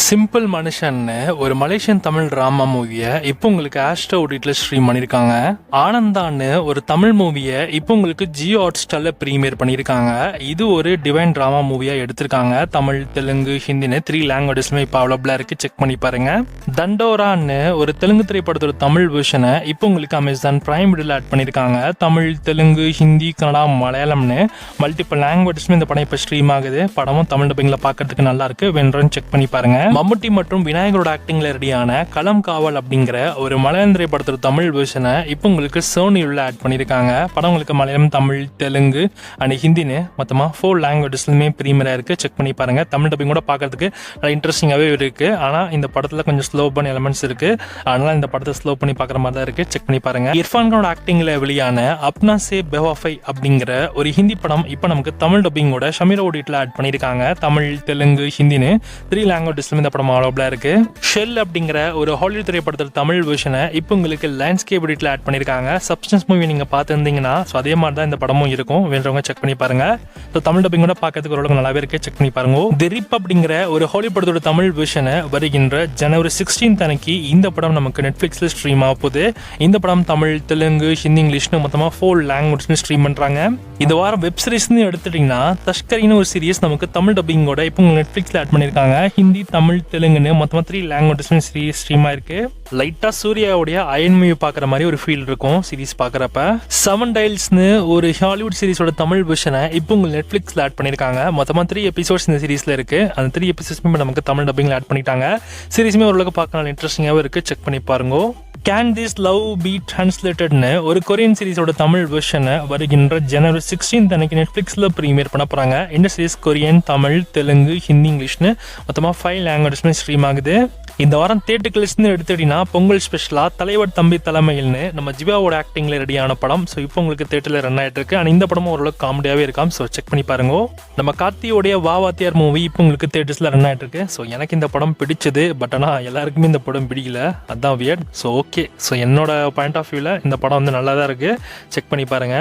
Simple மனுஷன்னு ஒரு Malaysian Tamil drama மூவியை இப்போ உங்களுக்கு ஆஸ்ட்ரோ ஓடிடில ஸ்ட்ரீம் பண்ணியிருக்காங்க. ஆனந்தான்னு ஒரு தமிழ் மூவியை இப்போ உங்களுக்கு ஜியோ ஹாட்ஸ்டார்ல ப்ரீமியர் பண்ணியிருக்காங்க. இது ஒரு டிவைன் டிராமா மூவியா எடுத்திருக்காங்க. தமிழ், தெலுங்கு, ஹிந்தின்னு 3 லாங்குவேஜஸ்மே இப்போ அவைலபிளா இருக்கு. செக் பண்ணி பாருங்க. தண்டோரான்னு ஒரு தெலுங்கு திரைப்படத்தோட தமிழ் வெர்ஷனை இப்போ உங்களுக்கு அமேசான் பிரைம் வீடியோல ஆட் பண்ணியிருக்காங்க. தமிழ், தெலுங்கு, ஹிந்தி, கன்னடா, மலையாளம்னு மல்டிபிள் லாங்குவேஜஸ்மே இந்த படம் இப்போ ஸ்ட்ரீம் ஆகுது. படமும் தமிழ் டப்பிங்ல பார்க்கறதுக்கு நல்லா இருக்கு. வேணும்னு செக் பண்ணி பாருங்க. மம்முட்டி மற்றும் விநாயகரோட ஆக்டிங்ல ரெடியான களம் காவல் அப்படிங்கிற ஒரு மலையாள திரைப்படத்தோட தமிழ் வெர்ஷனை இப்போ உங்களுக்கு சோனியுள்ள ஆட் பண்ணியிருக்காங்க. படம் உங்களுக்கு மலையாளம், தமிழ், தெலுங்கு அண்ட் ஹிந்தின்னு மொத்தமா 4 லாங்குவேஜஸ்லுமே ப்ரீமியரா இருக்கு. செக் பண்ணி பாருங்க. தமிழ் டப்பிங் கூட பார்க்கறதுக்கு நல்லா இன்ட்ரெஸ்டிங்காகவே இருக்கு. ஆனால் இந்த படத்துல கொஞ்சம் ஸ்லோ பண்ண எலமெண்ட்ஸ் இருக்கு. அதனால இந்த படத்தை ஸ்லோ பண்ணி பார்க்குற மாதிரி தான் இருக்கு. செக் பண்ணி பாருங்க. இர்ஃபான் கானோட ஆக்டிங்ல வெளியான அப்னா சே பெவாஃபை அப்படிங்கிற ஒரு ஹிந்தி படம் இப்போ நமக்கு தமிழ் டப்பிங்கோட ஷமீரா ஓடிடில ஆட் பண்ணியிருக்காங்க. தமிழ், தெலுங்கு, ஹிந்தின்னு 3 லாங்குவேஜஸ்ல இந்த படம் அவைலபிளா இருக்கு. ஷெல் அப்படிங்கிற ஒரு ஹாலிவுட் திரைப்படத்தோட தமிழ் வெர்ஷனை இப்போ உங்களுக்கு லேண்ட்ஸ்கேப் எடிட்ல ஆட் பண்ணிருக்காங்க. சப்ஸ்டன்ஸ் மூவி நீங்க பார்த்துருந்தீங்கன்னா அதே மாதிரி தான் இந்த படமும் இருக்கும். வேண்டவங்க செக் பண்ணி பாருங்க. தமிழ் டப்பிங் கூட பார்க்கறதுக்கு ஓரளவுக்கு நல்லாவே இருக்கு. செக் பண்ணி பாருங்க. தி ரிப் அப்படிங்கிற ஒரு ஹாலிவுட் படத்தோட தமிழ் வெர்ஷனை வருகின்ற ஜனவரி 16 அன்னைக்கு இந்த படம் நமக்கு நெட்ஃபிளிக்ஸ்ல ஸ்ட்ரீம் ஆக போகுது. இந்த படம் தமிழ், தெலுங்கு, ஹிந்தி, இங்கிலீஷ்னு மொத்தமா 4 லாங்குவேஜ் ஸ்ட்ரீம் பண்றாங்க. இந்த வாரம் வெப் சீரிஸ்னு எடுத்துட்டீங்கன்னா தஷ்கரின்னு ஒரு சீரிஸ் நமக்கு தமிழ் டப்பிங்கோட இப்போ நெட்ஃபிளிக்ஸ்ல ஆட் பண்ணிருக்காங்க. ஹிந்தி, தமிழ், தெலுங்குன்னு மொத்தமா 3 லாங்குவேஜஸ் சீரிஸ் ஸ்ட்ரீம் ஆயிருக்கு. லைட்டா சூர்யாவுடைய அயன் மூவி பாக்குற மாதிரி ஒரு ஃபீல் இருக்கும் சீரிஸ் பாக்குறப்ப. 7 டைல்ஸ்னு ஒரு ஹாலிவுட் சீரிஸோட தமிழ் வெர்ஷனை இப்போ உங்களுக்கு நெட்ஃபிளிக்ஸ்ல ஆட் பண்ணிருக்காங்க. மொத்தமா 3 எபிசோட்ஸ் இந்த சீரிஸ்ல இருக்கு. அந்த 3 எபிசோட்ஸ்மே நமக்கு தமிழ் டப்பிங்ல ஆட் பண்ணிட்டாங்க. சீரிஸுமே ஓரளவுக்கு பார்க்க இன்ட்ரெஸ்டிங்காவே இருக்கு. செக் பண்ணி பாருங்க. கேன் திஸ் லவ் பி டிரான்ஸ்லேட்டட்னு ஒரு கொரியன் சீரிஸோட தமிழ் வெர்ஷனை வருகின்ற ஜனவரி 16 அன்னைக்கு நெட்ஃபிளிக்ஸ்ல ப்ரீமியர் பண்ண போறாங்க. இந்த சீரிஸ் கொரியன், தமிழ், தெலுங்கு, ஹிந்தி, இங்கிலீஷ்னு மொத்தமா 5 லாங்குவேஜஸ்மே ஸ்ட்ரீம் ஆகுது. இந்த வாரம் தியேட்டருக்கு லிஸ்ட்னு எடுத்துட்டீங்கன்னா பொங்கல் ஸ்பெஷலா தலைவர் தம்பி தலைமையில்னு நம்ம ஜிவாவோட ஆக்டிங்ல ரெடியான படம். ஸோ இப்போ உங்களுக்கு தியேட்டர்ல ரன் ஆயிட்டு இருக்கு. ஆனால் இந்த படமும் ஓரளவுக்கு காமெடியாவே இருக்காம். ஸோ செக் பண்ணி பாருங்க. நம்ம கார்த்தியோடைய வாத்தியார் மூவி இப்போ உங்களுக்கு தியேட்டர்ஸ்ல ரன் ஆயிட்டு இருக்கு. ஸோ எனக்கு இந்த படம் பிடிச்சது. பட் ஆனால் எல்லாருக்குமே இந்த படம் பிடிக்கல. அதான் வியர்ட். So okay. ஸோ என்னோட பாயிண்ட் ஆஃப் வியூல இந்த படம் வந்து நல்லா தான் இருக்கு. செக் பண்ணி பாருங்க.